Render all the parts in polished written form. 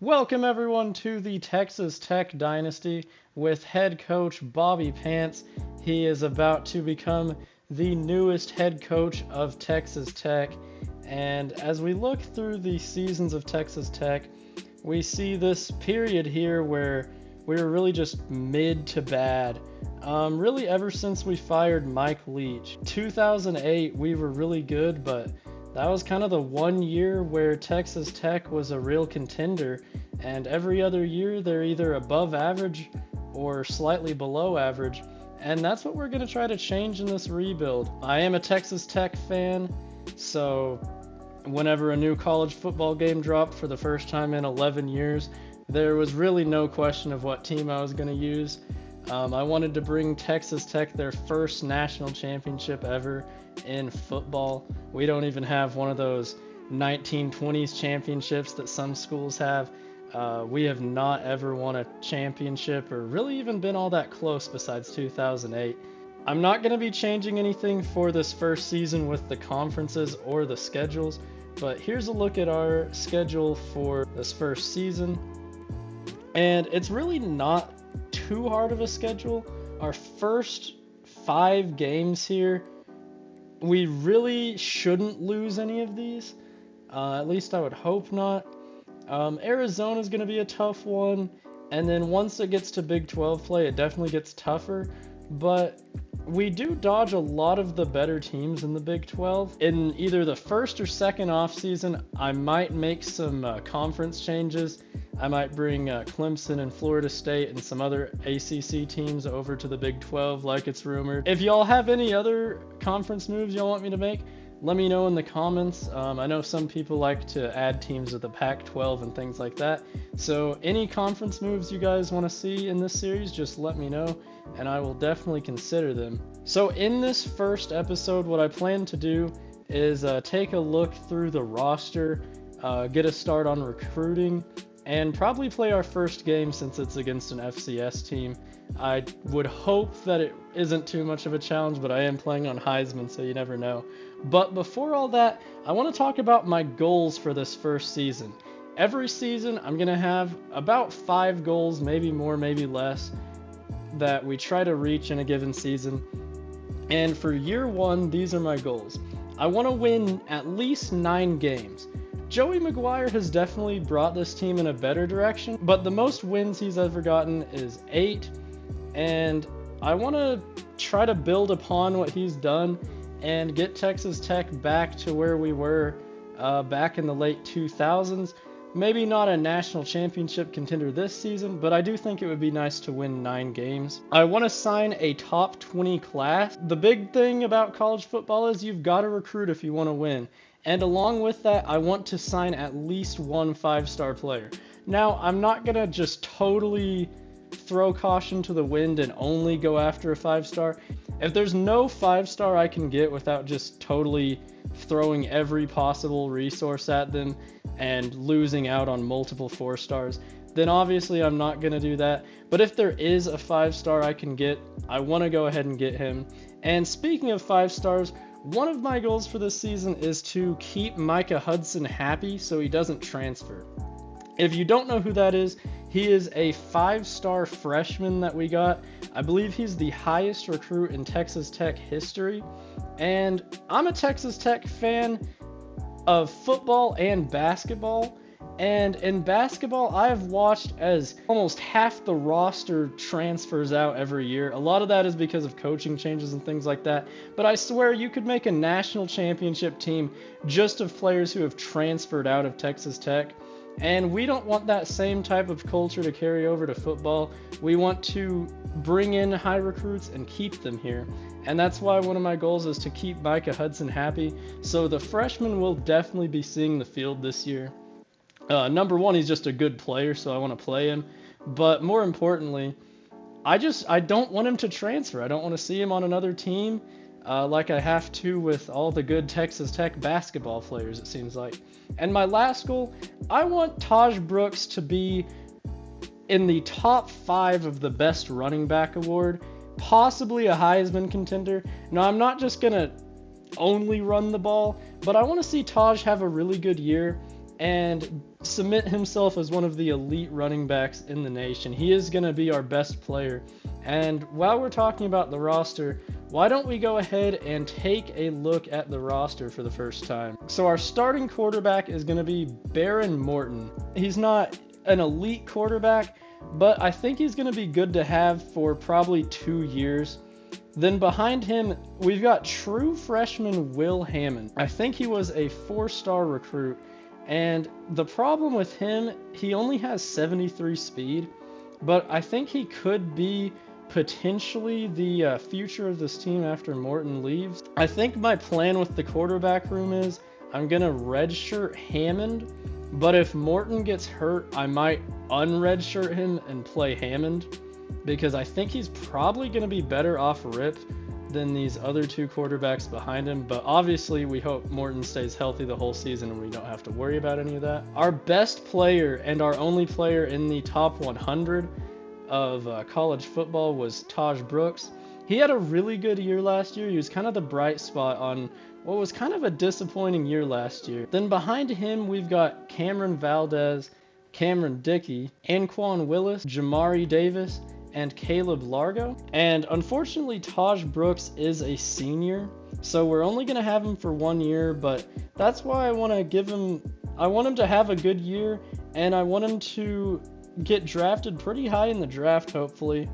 Welcome everyone to the Texas Tech Dynasty with head coach Bobby Pants. He is about to become the newest head coach of Texas Tech. And as we look through the seasons of Texas Tech, we see this period here where we were really just mid to bad. Really ever since we fired Mike Leach. 2008 we were really good, but that was kind of the one year where Texas Tech was a real contender, and every other year they're either above average or slightly below average, and that's what we're going to try to change in this rebuild. I am a Texas Tech fan, so whenever a new college football game dropped for the first time in 11 years, there was really no question of what team I was going to use. I wanted to bring Texas Tech their first national championship ever in football. We don't even have one of those 1920s championships that some schools have. We have not ever won a championship or really even been all that close besides 2008. I'm not going to be changing anything for this first season with the conferences or the schedules, but here's a look at our schedule for this first season. And it's really not too hard of a schedule. Our first 5 games here, we really shouldn't lose any of these. At least I would hope not. Arizona's going to be a tough one, and then once it gets to Big 12 play, it definitely gets tougher. But we do dodge a lot of the better teams in the Big 12. In either the first or second offseason, I might make some conference changes. I might bring Clemson and Florida State and some other ACC teams over to the Big 12 like it's rumored. If y'all have any other conference moves y'all want me to make, let me know in the comments. I know some people like to add teams to the Pac-12 and things like that. So any conference moves you guys want to see in this series, just let me know, and I will definitely consider them. So in this first episode, what I plan to do is take a look through the roster, get a start on recruiting, and probably play our first game since it's against an FCS team. I would hope that it isn't too much of a challenge, but I am playing on Heisman, so you never know. But before all that, I want to talk about my goals for this first season. Every season, I'm going to have about 5 goals, maybe more, maybe less, that we try to reach in a given season. And for year 1, these are my goals. I want to win at least 9 games. Joey McGuire has definitely brought this team in a better direction, but the most wins he's ever gotten is 8, and I want to try to build upon what he's done and get Texas Tech back to where we were back in the late 2000s. Maybe not a national championship contender this season, but I do think it would be nice to win 9 games. I want to sign a top 20 class. The big thing about college football is you've got to recruit if you want to win. And along with that, I want to sign at least one 5-star player. Now, I'm not going to just totally throw caution to the wind and only go after a 5-star. If there's no 5-star I can get without just totally throwing every possible resource at them and losing out on multiple 4-stars, then obviously I'm not going to do that. But if there is a 5-star I can get, I want to go ahead and get him. And speaking of 5-stars, one of my goals for this season is to keep Micah Hudson happy so he doesn't transfer. If you don't know who that is, he is a 5-star freshman that we got. I believe he's the highest recruit in Texas Tech history. And I'm a Texas Tech fan of football and basketball. And in basketball, I've watched as almost half the roster transfers out every year. A lot of that is because of coaching changes and things like that. But I swear you could make a national championship team just of players who have transferred out of Texas Tech. And we don't want that same type of culture to carry over to football. We want to bring in high recruits and keep them here. And that's why one of my goals is to keep Micah Hudson happy. So the freshman will definitely be seeing the field this year. Number one, he's just a good player, so I want to play him. But more importantly, I don't want him to transfer. I don't want to see him on another team like I have to with all the good Texas Tech basketball players, it seems like. And my last goal, I want Tahj Brooks to be in the top 5 of the best running back award, possibly a Heisman contender. Now, I'm not just going to only run the ball, but I want to see Tahj have a really good year and cement himself as one of the elite running backs in the nation. He is going to be our best player. And while we're talking about the roster, why don't we go ahead and take a look at the roster for the first time? So our starting quarterback is going to be Behren Morton. He's not an elite quarterback, but I think he's going to be good to have for probably 2 years. Then behind him, we've got true freshman Will Hammond. I think he was a 4-star recruit, and the problem with him, he only has 73 speed, but I think he could be potentially the future of this team after Morton leaves. I think my plan with the quarterback room is I'm going to redshirt Hammond, but if Morton gets hurt, I might unredshirt him and play Hammond, because I think he's probably going to be better off rip than these other 2 quarterbacks behind him. But obviously we hope Morton stays healthy the whole season and we don't have to worry about any of that. Our best player and our only player in the top 100 of college football was Tahj Brooks. He had a really good year last year. He was kind of the bright spot on what was kind of a disappointing year last year. Then behind him, we've got Cameron Valdez, Cameron Dickey, Anquan Willis, Jamari Davis, and Caleb Largo. And unfortunately, Tahj Brooks is a senior, so we're only going to have him for 1 year, but that's why I want him to have a good year, and I want him to get drafted pretty high in the draft, hopefully.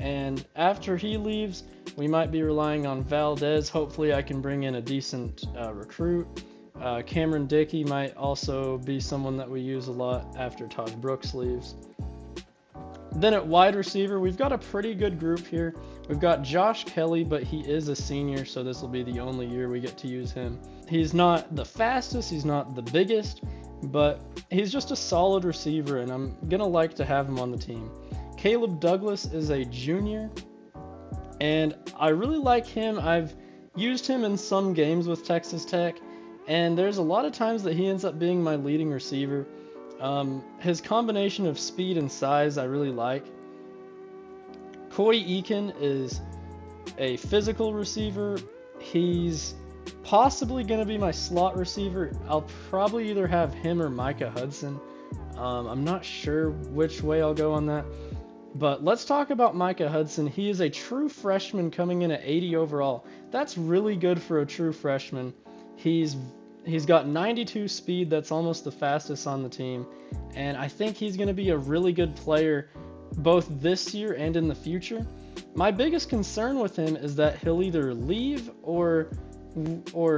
And after he leaves, we might be relying on Valdez. Hopefully I can bring in a decent recruit. Cameron Dickey might also be someone that we use a lot after Tahj Brooks leaves. Then at wide receiver, we've got a pretty good group here. We've got Josh Kelly, but he is a senior, so this will be the only year we get to use him. He's not the fastest, he's not the biggest, but he's just a solid receiver, and I'm going to like to have him on the team. Caleb Douglas is a junior, and I really like him. I've used him in some games with Texas Tech, and there's a lot of times that he ends up being my leading receiver. His combination of speed and size I really like. Coy Eakin is a physical receiver. He's possibly going to be my slot receiver. I'll probably either have him or Micah Hudson. I'm not sure which way I'll go on that. But let's talk about Micah Hudson. He is a true freshman coming in at 80 overall. That's really good for a true freshman. He's got 92 speed. That's almost the fastest on the team. And I think he's going to be a really good player both this year and in the future. My biggest concern with him is that he'll either leave or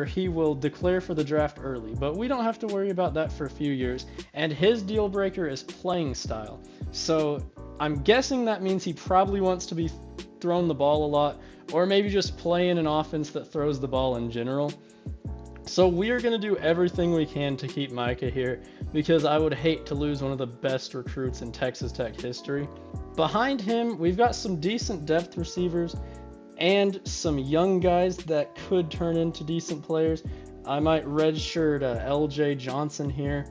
he will declare for the draft early. But we don't have to worry about that for a few years. And his deal breaker is playing style. So I'm guessing that means he probably wants to be throwing the ball a lot, or maybe just play in an offense that throws the ball in general. So we are going to do everything we can to keep Micah here, because I would hate to lose one of the best recruits in Texas Tech history. Behind him, we've got some decent depth receivers and some young guys that could turn into decent players. I might redshirt LJ Johnson here.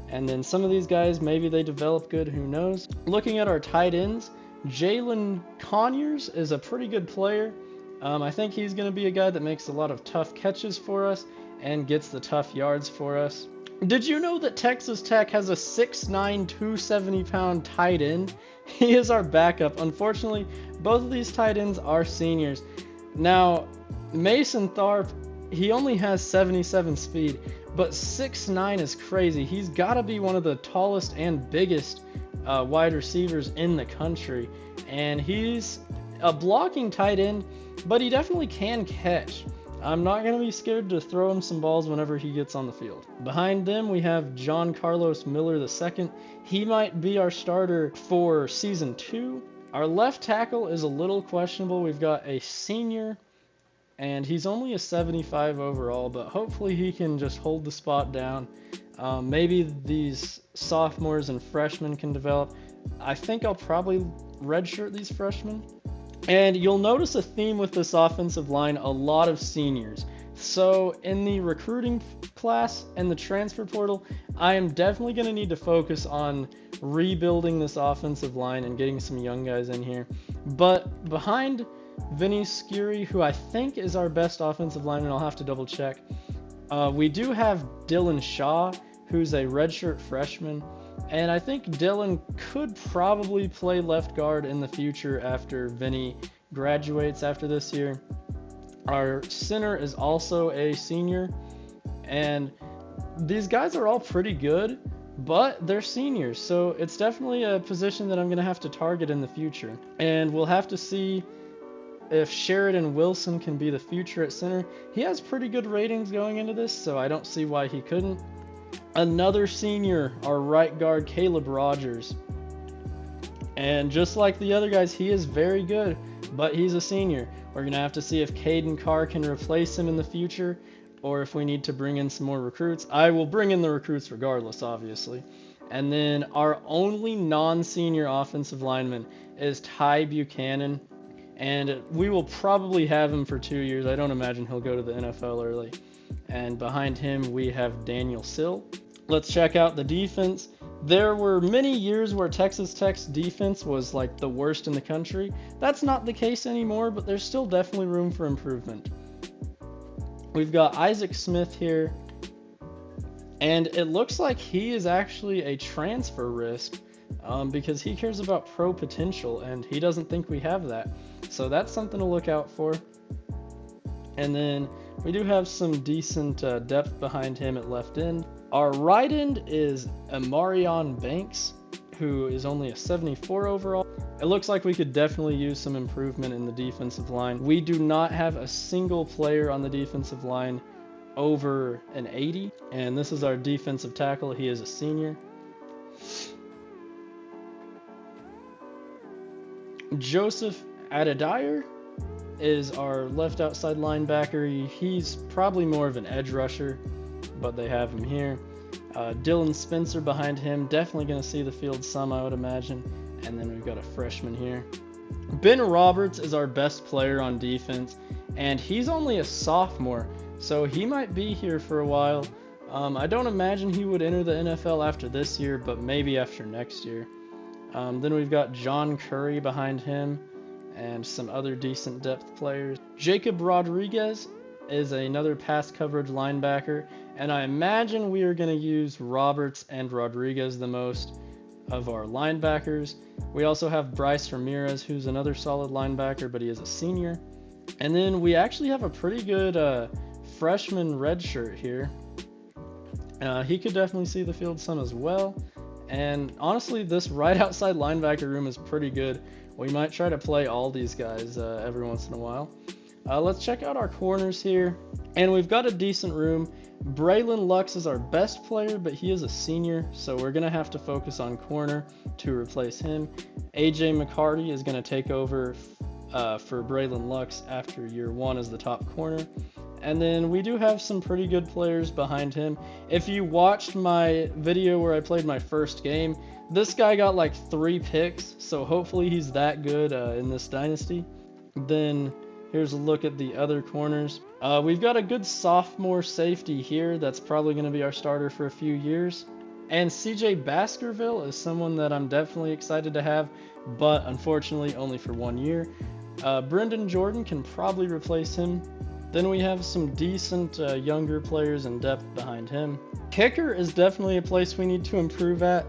And then some of these guys, maybe they develop good, who knows. Looking at our tight ends, Jalen Conyers is a pretty good player. I think he's going to be a guy that makes a lot of tough catches for us and gets the tough yards for us. Did you know that Texas Tech has a 6'9", 270-pound tight end? He is our backup. Unfortunately, both of these tight ends are seniors. Now, Mason Tharp, he only has 77 speed, but 6'9" is crazy. He's got to be one of the tallest and biggest wide receivers in the country. And he's a blocking tight end, but he definitely can catch. I'm not going to be scared to throw him some balls whenever he gets on the field. Behind them, we have John Carlos Miller II. He might be our starter for Season 2. Our left tackle is a little questionable. We've got a senior, and he's only a 75 overall, but hopefully he can just hold the spot down. Maybe these sophomores and freshmen can develop. I think I'll probably redshirt these freshmen. And you'll notice a theme with this offensive line, a lot of seniors. So in the recruiting class and the transfer portal, I am definitely going to need to focus on rebuilding this offensive line and getting some young guys in here. But behind Vinny Skiri, who I think is our best offensive lineman, I'll have to double check. We do have Dylan Shaw, who's a redshirt freshman. And I think Dylan could probably play left guard in the future after Vinny graduates after this year. Our center is also a senior, and these guys are all pretty good, but they're seniors, so it's definitely a position that I'm going to have to target in the future. And we'll have to see if Sheridan Wilson can be the future at center. He has pretty good ratings going into this, so I don't see why he couldn't. Another senior, our right guard, Caleb Rogers. And just like the other guys, he is very good, but he's a senior. We're going to have to see if Caden Carr can replace him in the future, or if we need to bring in some more recruits. I will bring in the recruits regardless, obviously. And then our only non-senior offensive lineman is Ty Buchanan, and we will probably have him for 2 years. I don't imagine he'll go to the NFL early. And behind him, we have Daniel Sill. Let's check out the defense. There were many years where Texas Tech's defense was like the worst in the country. That's not the case anymore, but there's still definitely room for improvement. We've got Isaac Smith here, and it looks like he is actually a transfer risk because he cares about pro potential, and he doesn't think we have that. So that's something to look out for. And then we do have some decent depth behind him at left end. Our right end is Amarion Banks, who is only a 74 overall. It looks like we could definitely use some improvement in the defensive line. We do not have a single player on the defensive line over an 80, and this is our defensive tackle. He is a senior. Joseph Adedire is our left outside linebacker. He's probably more of an edge rusher, but they have him here. Dylan Spencer behind him, definitely going to see the field some, I would imagine. And then we've got a freshman here. Ben Roberts is our best player on defense, and he's only a sophomore, so he might be here for a while. I don't imagine he would enter the NFL after this year, but maybe after next year. Then we've got John Curry behind him and some other decent depth players. Jacob Rodriguez is another pass coverage linebacker, and I imagine we are going to use Roberts and Rodriguez the most of our linebackers. We also have Bryce Ramirez, who's another solid linebacker, but he is a senior. And then we actually have a pretty good freshman redshirt here. He could definitely see the field some as well. And honestly, this right outside linebacker room is pretty good. We might try to play all these guys every once in a while. Let's check out our corners here. And we've got a decent room. Braylon Lux is our best player, but he is a senior, so we're going to have to focus on corner to replace him. AJ McCarty is going to take over for Braylon Lux after year one as the top corner. And then we do have some pretty good players behind him. If you watched my video where I played my first game, this guy got like 3 picks, so hopefully he's that good in this dynasty. Then here's a look at the other corners. We've got a good sophomore safety here that's probably going to be our starter for a few years. And CJ Baskerville is someone that I'm definitely excited to have, but unfortunately only for 1 year. Brendan Jordan can probably replace him. Then we have some decent younger players in depth behind him. Kicker is definitely a place we need to improve at.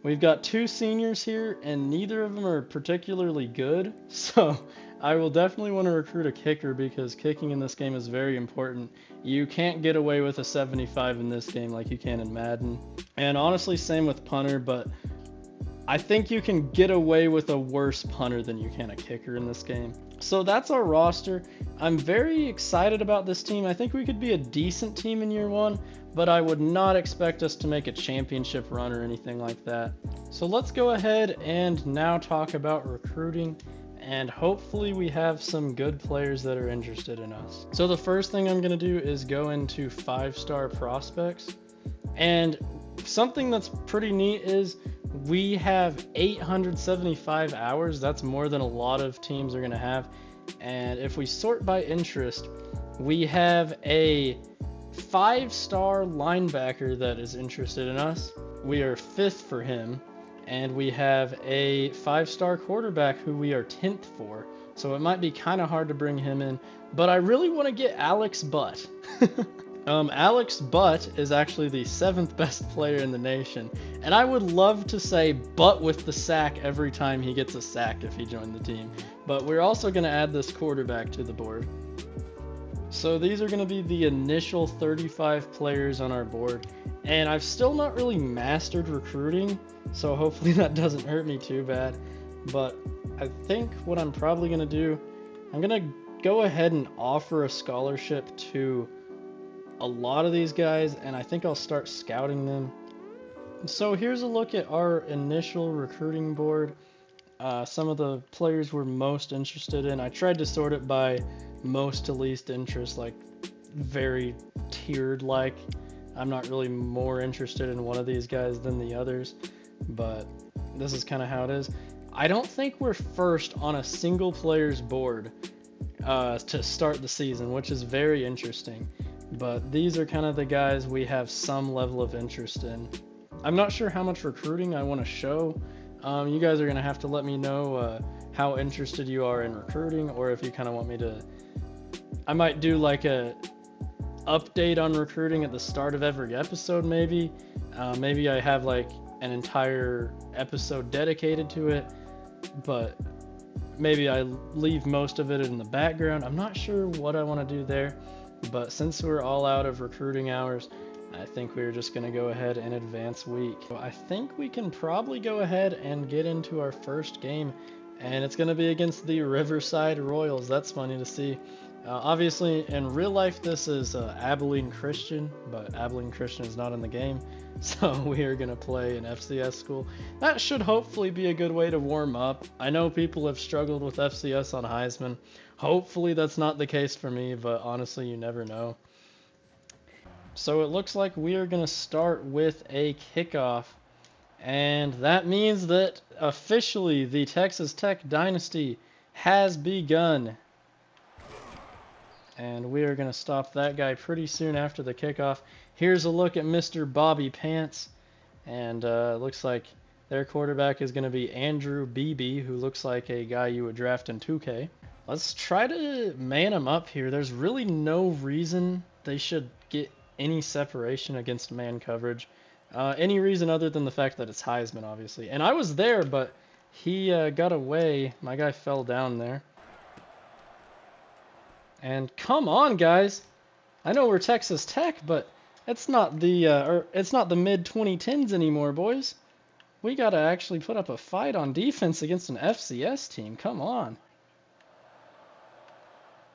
We've got 2 seniors here, and neither of them are particularly good. So I will definitely want to recruit a kicker because kicking in this game is very important. You can't get away with a 75 in this game like you can in Madden. And honestly, same with punter, but I think you can get away with a worse punter than you can a kicker in this game. So that's our roster. I'm very excited about this team. I think we could be a decent team in year one, but I would not expect us to make a championship run or anything like that. So let's go ahead and now talk about recruiting, and hopefully we have some good players that are interested in us. So the first thing I'm going to do is go into 5-star prospects. And something that's pretty neat is we have 875 hours. That's more than a lot of teams are going to have. And if we sort by interest, we have a 5-star linebacker that is interested in us. We are 5th for him. And we have a 5-star quarterback who we are 10th for. So it might be kind of hard to bring him in. But I really want to get Alex Butt. Alex Butt is actually the 7th best player in the nation, and I would love to say Butt with the sack every time he gets a sack if he joined the team, but we're also going to add this quarterback to the board. So these are going to be the initial 35 players on our board, and I've still not really mastered recruiting, so hopefully that doesn't hurt me too bad, but I think what I'm probably going to do, I'm going to go ahead and offer a scholarship to a lot of these guys, and I think I'll start scouting them. So here's a look at our initial recruiting board. Some of the players we're most interested in. I tried to sort it by most to least interest, like very tiered like. I'm not really more interested in one of these guys than the others, but this is kind of how it is. I don't think we're first on a single player's board to start the season, which is very interesting. But these are kind of the guys we have some level of interest in. I'm not sure how much recruiting I want to show. You guys are going to have to let me know how interested you are in recruiting, or if you kind of want me to... I might do like a update on recruiting at the start of every episode, maybe. Maybe I have like an entire episode dedicated to it, but maybe I leave most of it in the background. I'm not sure what I want to do there. But since we're all out of recruiting hours, I think we're just going to go ahead and advance week. So I think we can probably go ahead and get into our first game, and it's going to be against the Riverside Royals. That's funny to see. Obviously, in real life, this is Abilene Christian, but Abilene Christian is not in the game, so we are going to play an FCS school. That should hopefully be a good way to warm up. I know people have struggled with FCS on Heisman. Hopefully that's not the case for me, but honestly, you never know. So it looks like we are going to start with a kickoff, and that means that officially the Texas Tech Dynasty has begun. And we are going to stop that guy pretty soon after the kickoff. Here's a look at Mr. Bobby Pants, and it looks like their quarterback is going to be Andrew Beebe, who looks like a guy you would draft in 2K. Let's try to man him up here. There's really no reason they should get any separation against man coverage. Any reason other than the fact that it's Heisman, obviously. And I was there, but he got away. My guy fell down there. And come on, guys. I know we're Texas Tech, but it's not the mid 2010s anymore, boys. We got to actually put up a fight on defense against an FCS team. Come on.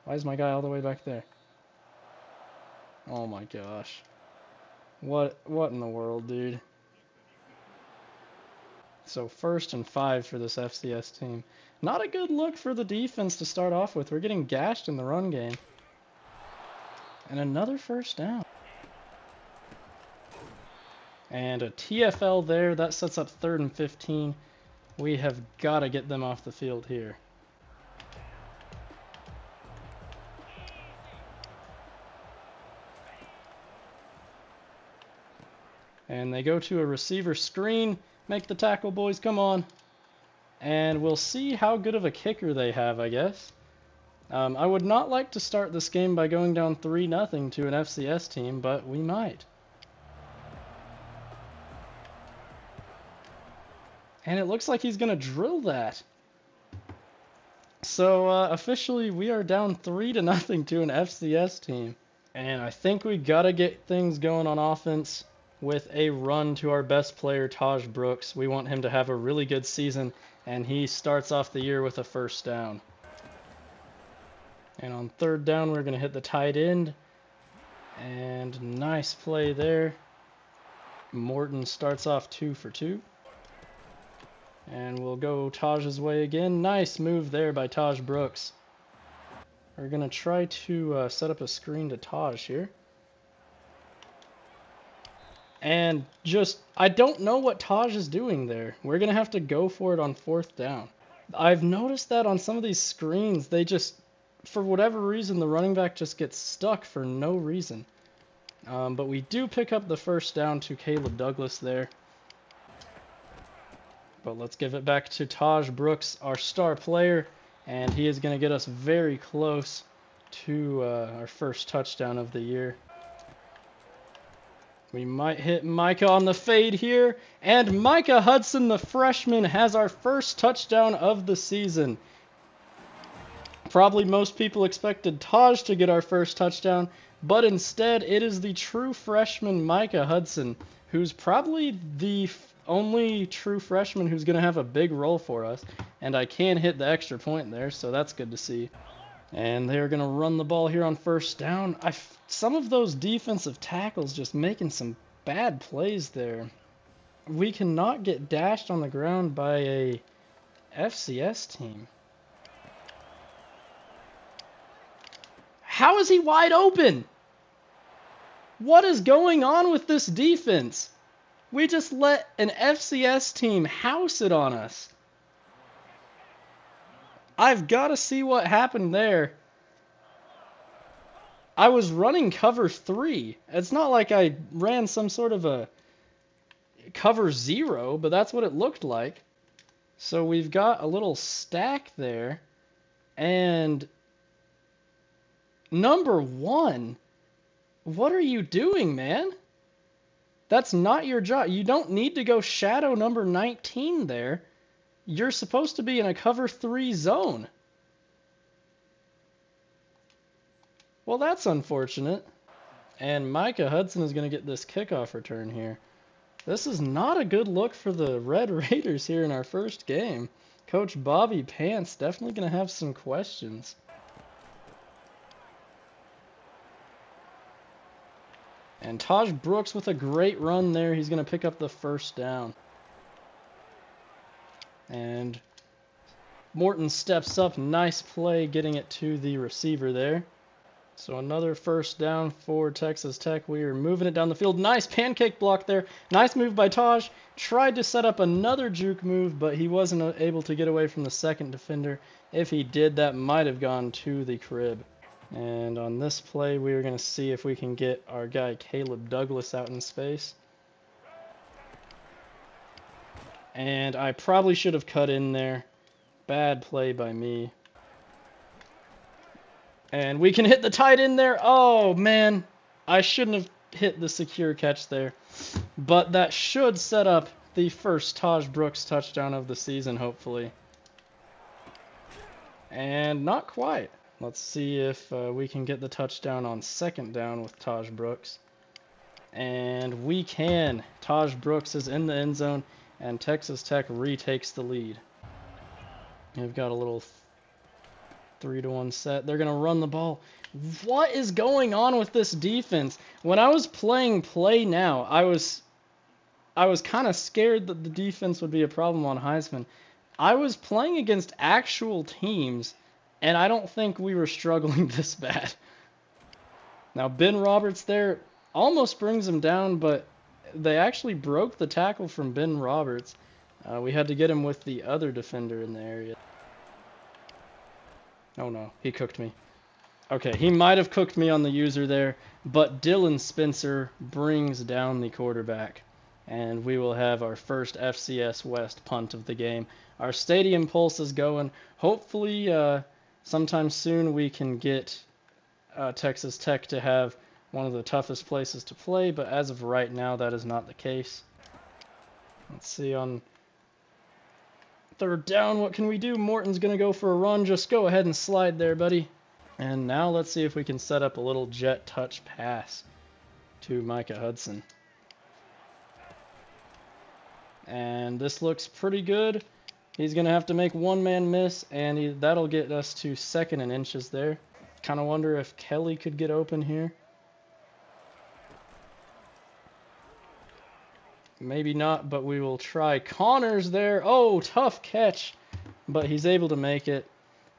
Why is my guy all the way back there? Oh my gosh. What in the world, dude? So 1st and 5 for this FCS team. Not a good look for the defense to start off with. We're getting gashed in the run game. And another first down. And a TFL there. That sets up 3rd and 15. We have got to get them off the field here. And they go to a receiver screen. Make the tackle, boys. Come on. And we'll see how good of a kicker they have, I guess. I would not like to start this game by going down 3-0 to an FCS team, but we might. And it looks like he's going to drill that. So officially we are down 3-0 to an FCS team. And I think we got to get things going on offense with a run to our best player, Tahj Brooks. We want him to have a really good season, and he starts off the year with a first down. And on 3rd down, we're going to hit the tight end. And nice play there. Morton starts off 2 for 2. And we'll go Taj's way again. Nice move there by Tahj Brooks. We're going to try to set up a screen to Tahj here. And just, I don't know what Tahj is doing there. We're going to have to go for it on 4th down. I've noticed that on some of these screens, they just, for whatever reason, the running back just gets stuck for no reason. But we do pick up the first down to Caleb Douglas there. But let's give it back to Tahj Brooks, our star player. And he is going to get us very close to our first touchdown of the year. We might hit Micah on the fade here. And Micah Hudson, the freshman, has our first touchdown of the season. Probably most people expected Tahj to get our first touchdown, but instead it is the true freshman Micah Hudson, who's probably the only true freshman who's going to have a big role for us. And I can hit the extra point there, so that's good to see. And they're going to run the ball here on first down. Some of those defensive tackles just making some bad plays there. We cannot get dashed on the ground by a FCS team. How is he wide open? What is going on with this defense? We just let an FCS team house it on us. I've got to see what happened there. I was running cover 3. It's not like I ran some sort of a cover 0, but that's what it looked like. So we've got a little stack there. And number 1, what are you doing, man? That's not your job. You don't need to go shadow number 19 there. You're supposed to be in a cover 3 zone. Well, that's unfortunate. And Micah Hudson is going to get this kickoff return here. This is not a good look for the Red Raiders here in our first game. Coach Bobby Pants definitely going to have some questions. And Tahj Brooks with a great run there. He's going to pick up the first down. And Morton steps up. Nice play getting it to the receiver there. So another first down for Texas Tech. We are moving it down the field. Nice pancake block there. Nice move by Tahj. Tried to set up another juke move, but he wasn't able to get away from the second defender. If he did, that might have gone to the crib. And on this play, we are going to see if we can get our guy Caleb Douglas out in space. And I probably should have cut in there. Bad play by me. And we can hit the tight end there. Oh, man. I shouldn't have hit the secure catch there. But that should set up the first Tahj Brooks touchdown of the season, hopefully. And not quite. Let's see if we can get the touchdown on second down with Tahj Brooks. And we can. Tahj Brooks is in the end zone, and Texas Tech retakes the lead. We've got a little 3-1 set. They're going to run the ball. What is going on with this defense? When I was playing Play Now, I was kind of scared that the defense would be a problem on Heisman. I was playing against actual teams, and I don't think we were struggling this bad. Now, Ben Roberts there almost brings him down, but they actually broke the tackle from Ben Roberts. We had to get him with the other defender in the area. Oh no, he cooked me. Okay, he might have cooked me on the user there, but Dylan Spencer brings down the quarterback. And we will have our first FCS West punt of the game. Our stadium pulse is going. Hopefully, sometime soon we can get Texas Tech to have one of the toughest places to play, but as of right now, that is not the case. Let's see on third down, what can we do? Morton's going to go for a run. Just go ahead and slide there, buddy. And now let's see if we can set up a little jet touch pass to Micah Hudson. And this looks pretty good. He's going to have to make one-man miss, and that'll get us to second and inches there. Kind of wonder if Kelly could get open here. Maybe not, but we will try. Connors there. Oh, tough catch. But he's able to make it.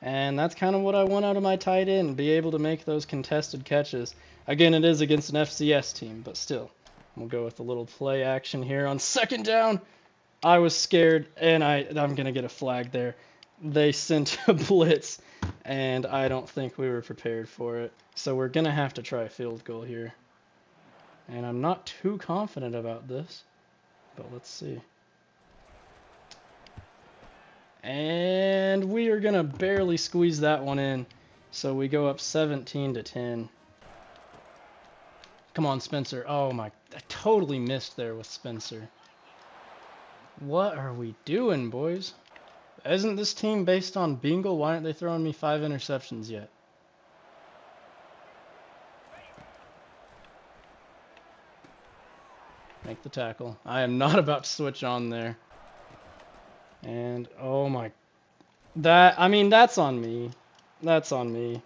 And that's kind of what I want out of my tight end, be able to make those contested catches. Again, it is against an FCS team, but still. We'll go with a little play action here on second down. I was scared, and I'm going to get a flag there. They sent a blitz, and I don't think we were prepared for it. So we're going to have to try a field goal here. And I'm not too confident about this, but let's see. And we are going to barely squeeze that one in. So we go up 17-10. Come on, Spencer. Oh, my. totally missed there with Spencer. What are we doing, boys? Isn't this team based on Bengal? Why aren't they throwing me 5 interceptions yet? Make the tackle. I am not about to switch on there. And, oh my... I mean, that's on me. That's on me.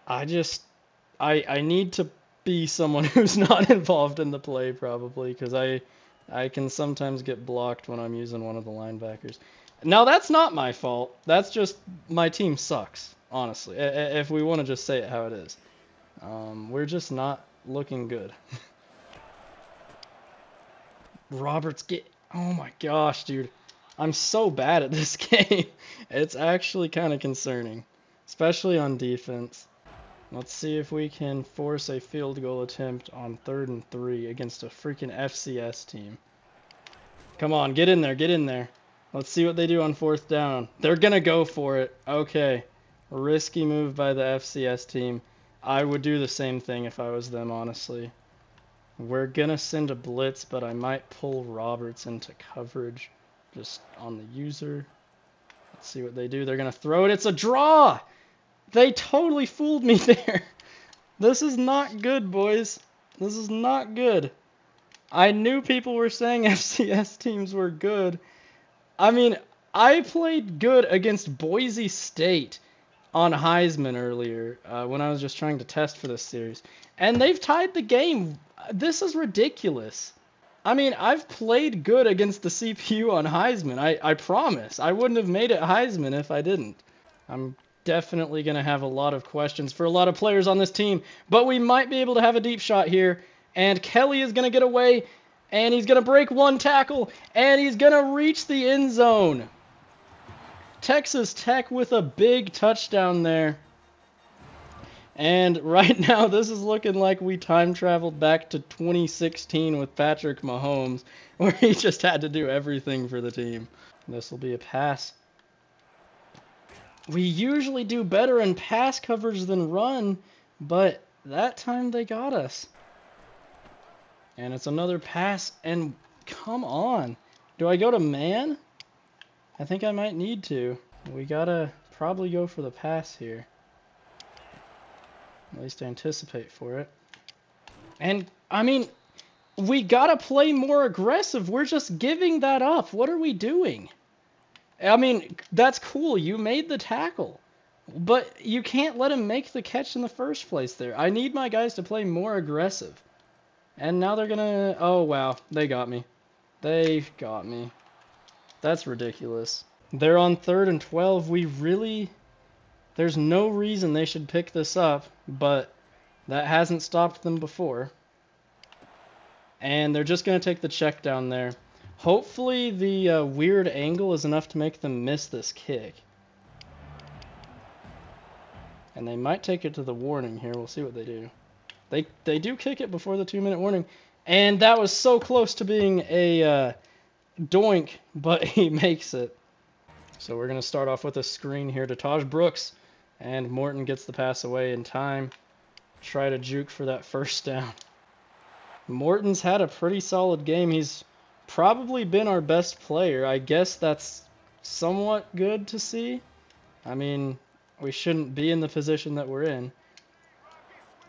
I need to be someone who's not involved in the play, probably, because I can sometimes get blocked when I'm using one of the linebackers. Now, that's not my fault. That's just my team sucks, honestly, if we want to just say it how it is. We're just not looking good. Roberts, oh my gosh, dude. I'm so bad at this game. It's actually kind of concerning, especially on defense. Let's see if we can force a field goal attempt on 3rd and 3 against a freaking FCS team. Come on, get in there, get in there. Let's see what they do on 4th down. They're going to go for it. Okay. Risky move by the FCS team. I would do the same thing if I was them, honestly. We're going to send a blitz, but I might pull Roberts into coverage just on the user. Let's see what they do. They're going to throw it. It's a draw! They totally fooled me there. This is not good, boys. This is not good. I knew people were saying FCS teams were good. I mean, I played good against Boise State on Heisman earlier when I was just trying to test for this series. And they've tied the game. This is ridiculous. I mean, I've played good against the CPU on Heisman. I promise. I wouldn't have made it Heisman if I didn't. I'm definitely going to have a lot of questions for a lot of players on this team. But we might be able to have a deep shot here. And Kelly is going to get away. And he's going to break one tackle. And he's going to reach the end zone. Texas Tech with a big touchdown there. And right now, this is looking like we time traveled back to 2016 with Patrick Mahomes, where he just had to do everything for the team. This will be a pass. We usually do better in pass coverage than run, but that time they got us. And it's another pass, and come on. Do I go to man? I think I might need to. We gotta probably go for the pass here. At least anticipate for it. And, I mean, we gotta play more aggressive. We're just giving that up. What are we doing? I mean, that's cool. You made the tackle. But you can't let him make the catch in the first place there. I need my guys to play more aggressive. And now they're gonna... Oh, wow. They got me. They got me. That's ridiculous. They're on 3rd and 12. We really... There's no reason they should pick this up, but that hasn't stopped them before. And they're just going to take the check down there. Hopefully the weird angle is enough to make them miss this kick. And they might take it to the warning here. We'll see what they do. They do kick it before the 2-minute warning. And that was so close to being a doink, but he makes it. So we're going to start off with a screen here to Tahj Brooks. And Morton gets the pass away in time. Try to juke for that 1st down. Morton's had a pretty solid game. He's probably been our best player. I guess that's somewhat good to see. I mean, we shouldn't be in the position that we're in.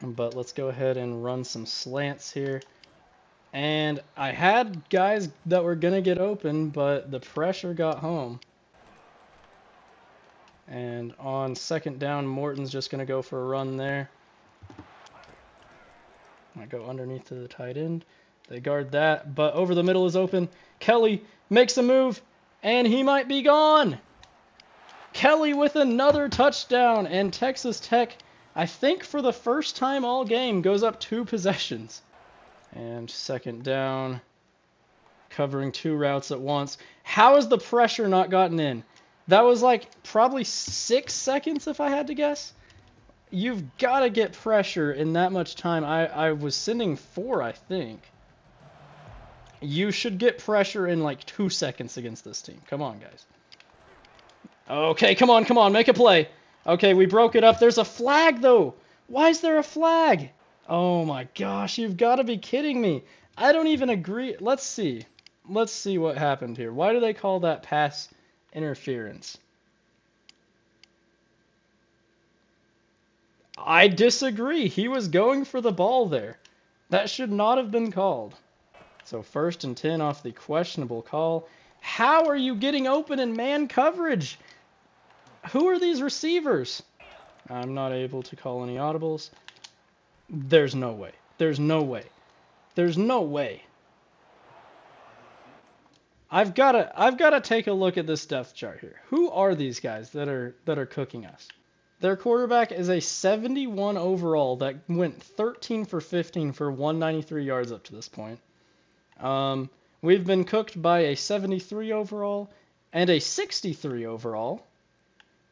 But let's go ahead and run some slants here. And I had guys that were going to get open, but the pressure got home. And on 2nd down, Morton's just going to go for a run there. Might go underneath to the tight end. They guard that, but over the middle is open. Kelly makes a move, and he might be gone. Kelly with another touchdown, and Texas Tech, I think for the first time all game, goes up 2 possessions. And 2nd down, covering 2 routes at once. How has the pressure not gotten in? That was like probably 6 seconds if I had to guess. You've got to get pressure in that much time. I was sending 4, I think. You should get pressure in like 2 seconds against this team. Come on, guys. Okay, come on, make a play. Okay, we broke it up. There's a flag, though. Why is there a flag? Oh my gosh, you've got to be kidding me. I don't even agree. Let's see. Let's see what happened here. Why do they call that pass interference? I disagree. He was going for the ball there. That should not have been called. So 1st and 10 off the questionable call. How are you getting open in man coverage? Who are these receivers? I'm not able to call any audibles. There's no way. There's no way. There's no way. I've gotta take a look at this depth chart here. Who are these guys that are cooking us? Their quarterback is a 71 overall that went 13 for 15 for 193 yards up to this point. We've been cooked by a 73 overall and a 63 overall,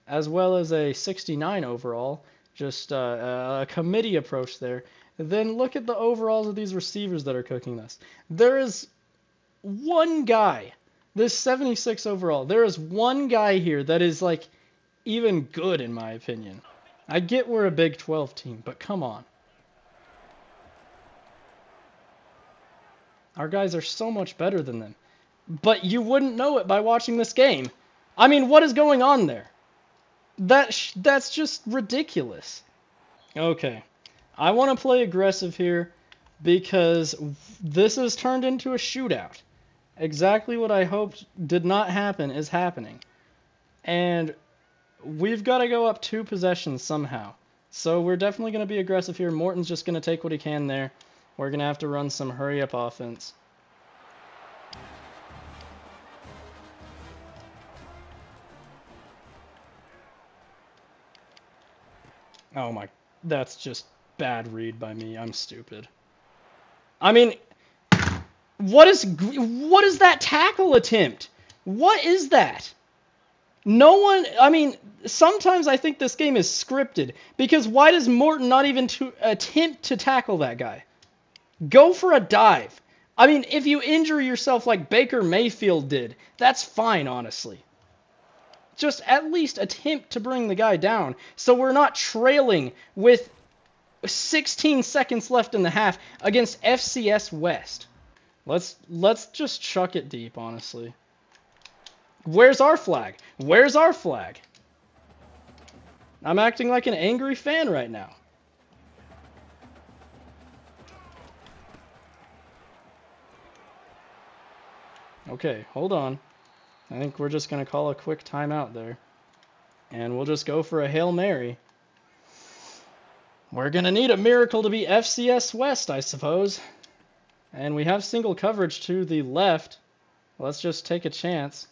as well as a 69 overall. Just a committee approach there. Then look at the overalls of these receivers that are cooking us. There is one guy, this 76 overall, there is one guy here that is like even good in my opinion. I get we're a Big 12 team, but come on. Our guys are so much better than them. But you wouldn't know it by watching this game. I mean, what is going on there? That's just ridiculous. Okay. I want to play aggressive here because this has turned into a shootout. Exactly what I hoped did not happen is happening. And we've got to go up 2 possessions somehow. So we're definitely going to be aggressive here. Morton's just going to take what he can there. We're going to have to run some hurry-up offense. Oh my, that's just bad read by me. I'm stupid. I mean, what is that tackle attempt? What is that? No one, I mean, sometimes I think this game is scripted because why does Morton not even attempt to tackle that guy? Go for a dive. I mean, if you injure yourself like Baker Mayfield did, that's fine, honestly. Just at least attempt to bring the guy down so we're not trailing with 16 seconds left in the half against FCS West. Let's just chuck it deep, honestly. Where's our flag? Where's our flag? I'm acting like an angry fan right now. Okay, hold on. I think we're just going to call a quick timeout there. And we'll just go for a Hail Mary. We're going to need a miracle to be FCS West, I suppose. And we have single coverage to the left. Let's just take a chance.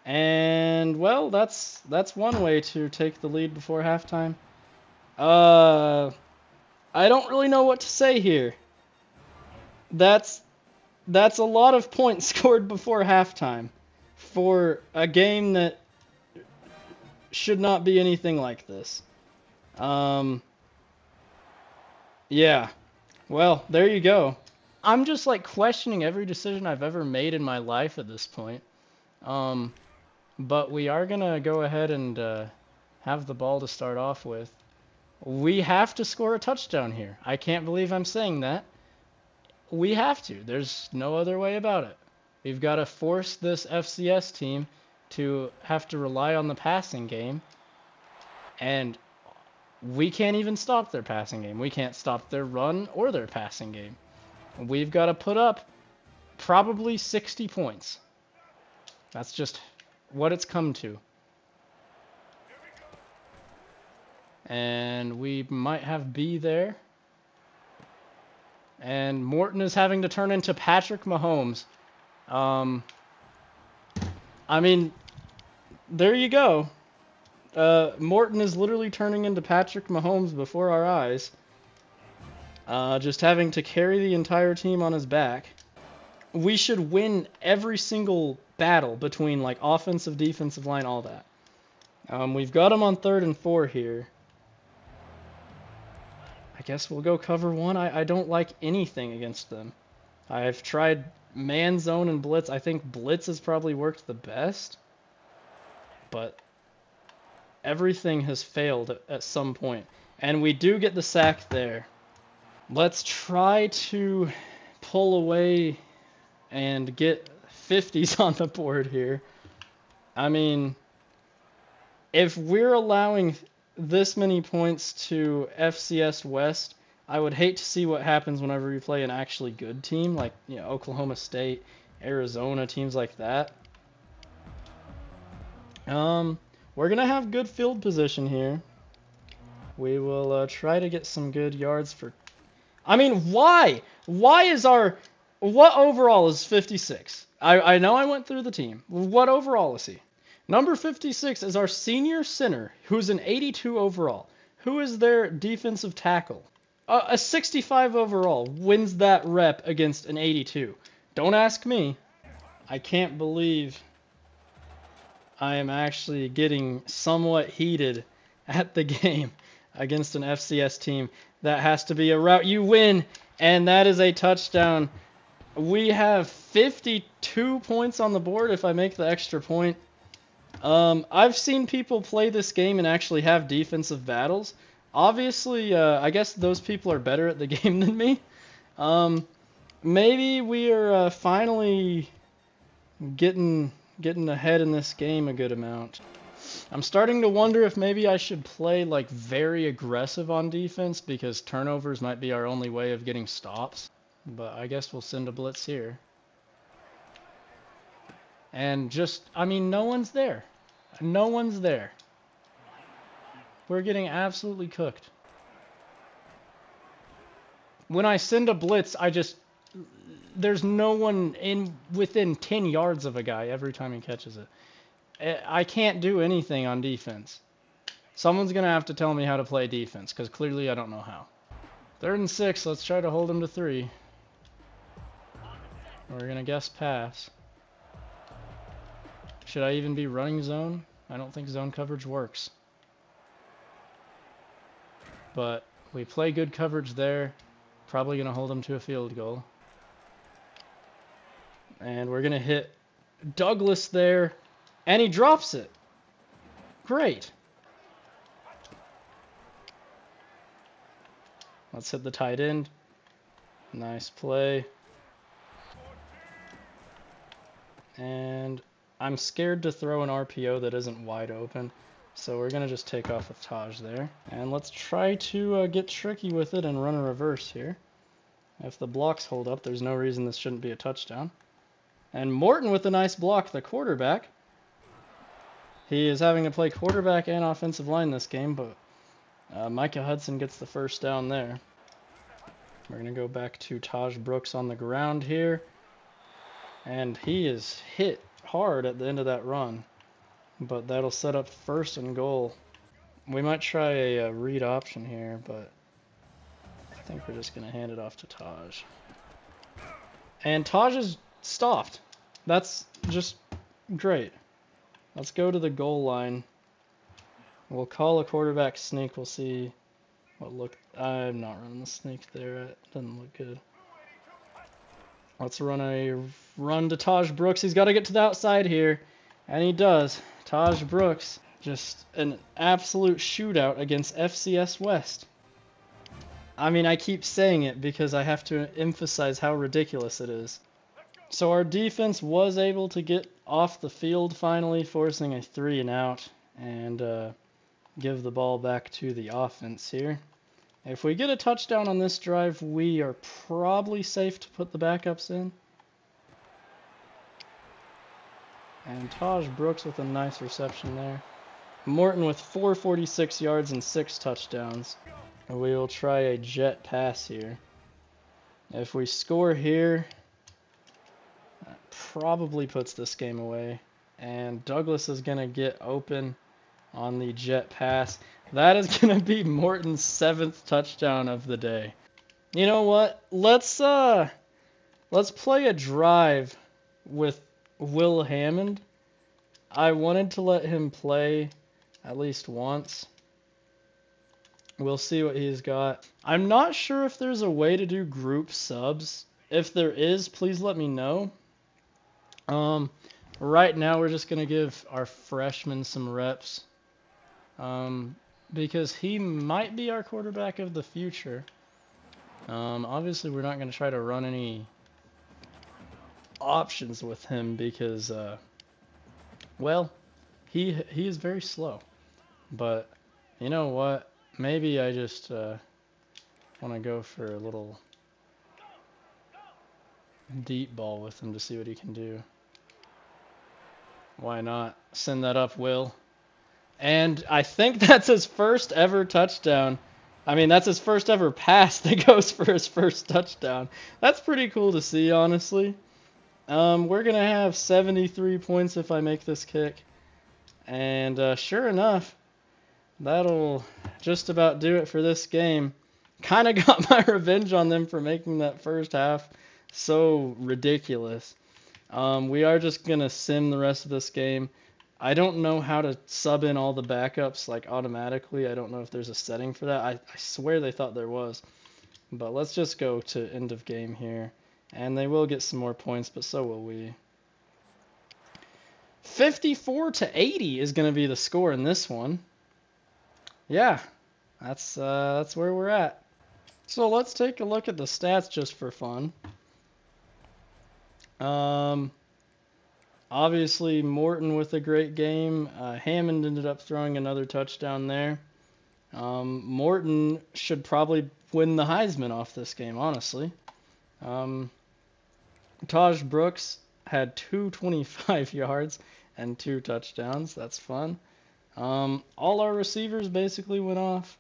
And, well, that's one way to take the lead before halftime. I don't really know what to say here. That's a lot of points scored before halftime for a game that should not be anything like this. Yeah. Well, there you go. I'm just like questioning every decision I've ever made in my life at this point. But we are going to go ahead and have the ball to start off with. We have to score a touchdown here. I can't believe I'm saying that. We have to. There's no other way about it. We've got to force this FCS team to have to rely on the passing game. And we can't even stop their passing game. We can't stop their run or their passing game. We've got to put up probably 60 points. That's just what it's come to. And we might have B there. And Morton is having to turn into Patrick Mahomes. I mean, there you go. Morton is literally turning into Patrick Mahomes before our eyes. Just having to carry the entire team on his back. We should win every single battle between like offensive, defensive line, all that. We've got him on 3rd and 4 here. I guess we'll go cover 1. I don't like anything against them. I've tried man zone and blitz. I think blitz has probably worked the best. But everything has failed at some point. And we do get the sack there. Let's try to pull away and get 50s on the board here. I mean, if we're allowing this many points to FCS West, I would hate to see what happens whenever we play an actually good team, like, you know, Oklahoma State, Arizona, teams like that. We're going to have good field position here. We will try to get some good yards for... I mean, why? Why is our... What overall is 56? I know I went through the team. What overall is he? Number 56 is our senior center, who's an 82 overall. Who is their defensive tackle? A 65 overall wins that rep against an 82. Don't ask me. I can't believe I am actually getting somewhat heated at the game against an FCS team. That has to be a route you win, and that is a touchdown. We have 52 points on the board if I make the extra point. I've seen people play this game and actually have defensive battles. Obviously, I guess those people are better at the game than me. Maybe we are finally getting ahead in this game a good amount. I'm starting to wonder if maybe I should play like very aggressive on defense, because turnovers might be our only way of getting stops. But I guess we'll send a blitz here. And just, I mean, no one's there. No one's there. We're getting absolutely cooked. When I send a blitz, there's no one within 10 yards of a guy every time he catches it. I can't do anything on defense. Someone's going to have to tell me how to play defense, because clearly I don't know how. 3rd and 6, let's try to hold him to 3. We're going to guess pass. Should I even be running zone? I don't think zone coverage works. But we play good coverage there. Probably going to hold him to a field goal. And we're going to hit Douglas there. And he drops it. Great. Let's hit the tight end. Nice play. And I'm scared to throw an RPO that isn't wide open. So we're going to just take off with Tahj there. And let's try to get tricky with it and run a reverse here. If the blocks hold up, there's no reason this shouldn't be a touchdown. And Morton with a nice block, the quarterback. He is having to play quarterback and offensive line this game, but Micah Hudson gets the first down there. We're going to go back to Tahj Brooks on the ground here. And he is hit hard at the end of that run. But that'll set up 1st and goal. We might try a read option here, but I think we're just going to hand it off to Tahj. And Tahj is stopped. That's just great. Let's go to the goal line. We'll call a quarterback sneak. We'll see what look. I'm not running the sneak there. It doesn't look good. Let's run a run to Tahj Brooks. He's got to get to the outside here. And he does. Tahj Brooks, just an absolute shootout against FCS West. I mean, I keep saying it because I have to emphasize how ridiculous it is. So our defense was able to get off the field finally, forcing a 3 and out, and give the ball back to the offense here. If we get a touchdown on this drive, we are probably safe to put the backups in. And Tahj Brooks with a nice reception there. Morton with 446 yards and 6 touchdowns. We will try a jet pass here. If we score here, that probably puts this game away. And Douglas is going to get open on the jet pass. That is going to be Morton's 7th touchdown of the day. You know what? Let's play a drive with Will Hammond. I wanted to let him play at least once. We'll see what he's got. I'm not sure if there's a way to do group subs. If there is, please let me know. Right now we're just going to give our freshman some reps. Because he might be our quarterback of the future. Obviously, we're not going to try to run any options with him because, well, he is very slow. But you know what? Maybe I just want to go for a little deep ball with him to see what he can do. Why not? Send that up, Will. And I think that's his first ever touchdown. I mean, that's his first ever pass that goes for his first touchdown. That's pretty cool to see, honestly. We're going to have 73 points if I make this kick. And sure enough, that'll just about do it for this game. Kind of got my revenge on them for making that first half so ridiculous. We are just going to sim the rest of this game. I don't know how to sub in all the backups like automatically. I don't know if there's a setting for that. I swear they thought there was. But let's just go to end of game here. And they will get some more points, but so will we. 54-80 is going to be the score in this one. Yeah, that's where we're at. So let's take a look at the stats just for fun. Obviously, Morton with a great game. Hammond ended up throwing another touchdown there. Morton should probably win the Heisman off this game, honestly. Tahj Brooks had 225 yards and 2 touchdowns. That's fun. All our receivers basically went off.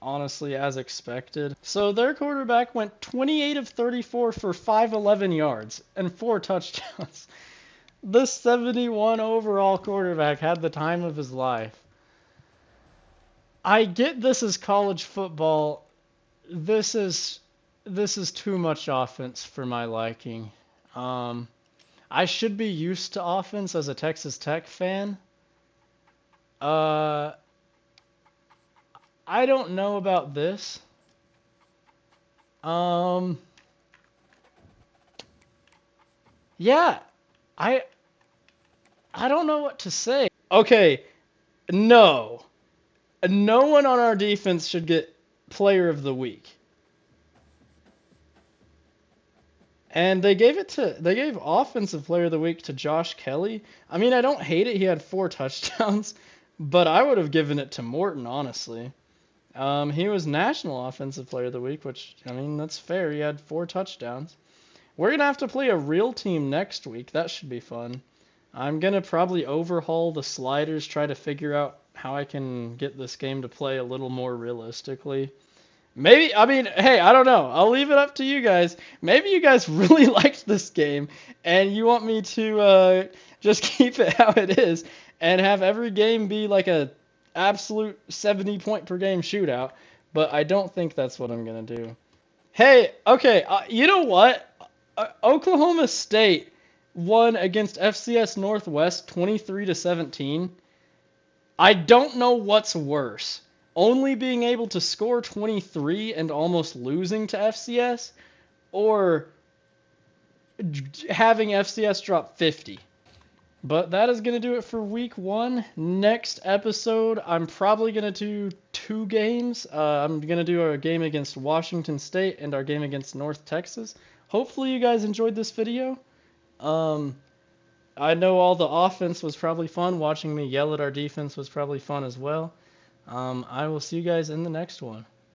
Honestly, as expected. So their quarterback went 28 of 34 for 511 yards and 4 touchdowns. The 71 overall quarterback had the time of his life. I get this is college football. This is too much offense for my liking. I should be used to offense as a Texas Tech fan. I don't know about this. Yeah, I don't know what to say. Okay, no one on our defense should get Player of the Week. And they gave Offensive Player of the Week to Josh Kelly. I mean, I don't hate it. He had 4 touchdowns, but I would have given it to Morton, honestly. He was National Offensive Player of the Week, which, I mean, that's fair. He had 4 touchdowns. We're going to have to play a real team next week. That should be fun. I'm going to probably overhaul the sliders, try to figure out how I can get this game to play a little more realistically. Maybe, I mean, hey, I don't know. I'll leave it up to you guys. Maybe you guys really liked this game, and you want me to just keep it how it is and have every game be like a absolute 70-point per game shootout, but I don't think that's what I'm going to do. Hey, okay, you know what? Oklahoma State won against FCS Northwest 23-17. I don't know what's worse. Only being able to score 23 and almost losing to FCS, or having FCS drop 50. But that is going to do it for week 1. Next episode, I'm probably going to do 2 games. I'm going to do our game against Washington State and our game against North Texas. Hopefully you guys enjoyed this video. I know all the offense was probably fun. Watching me yell at our defense was probably fun as well. I will see you guys in the next one.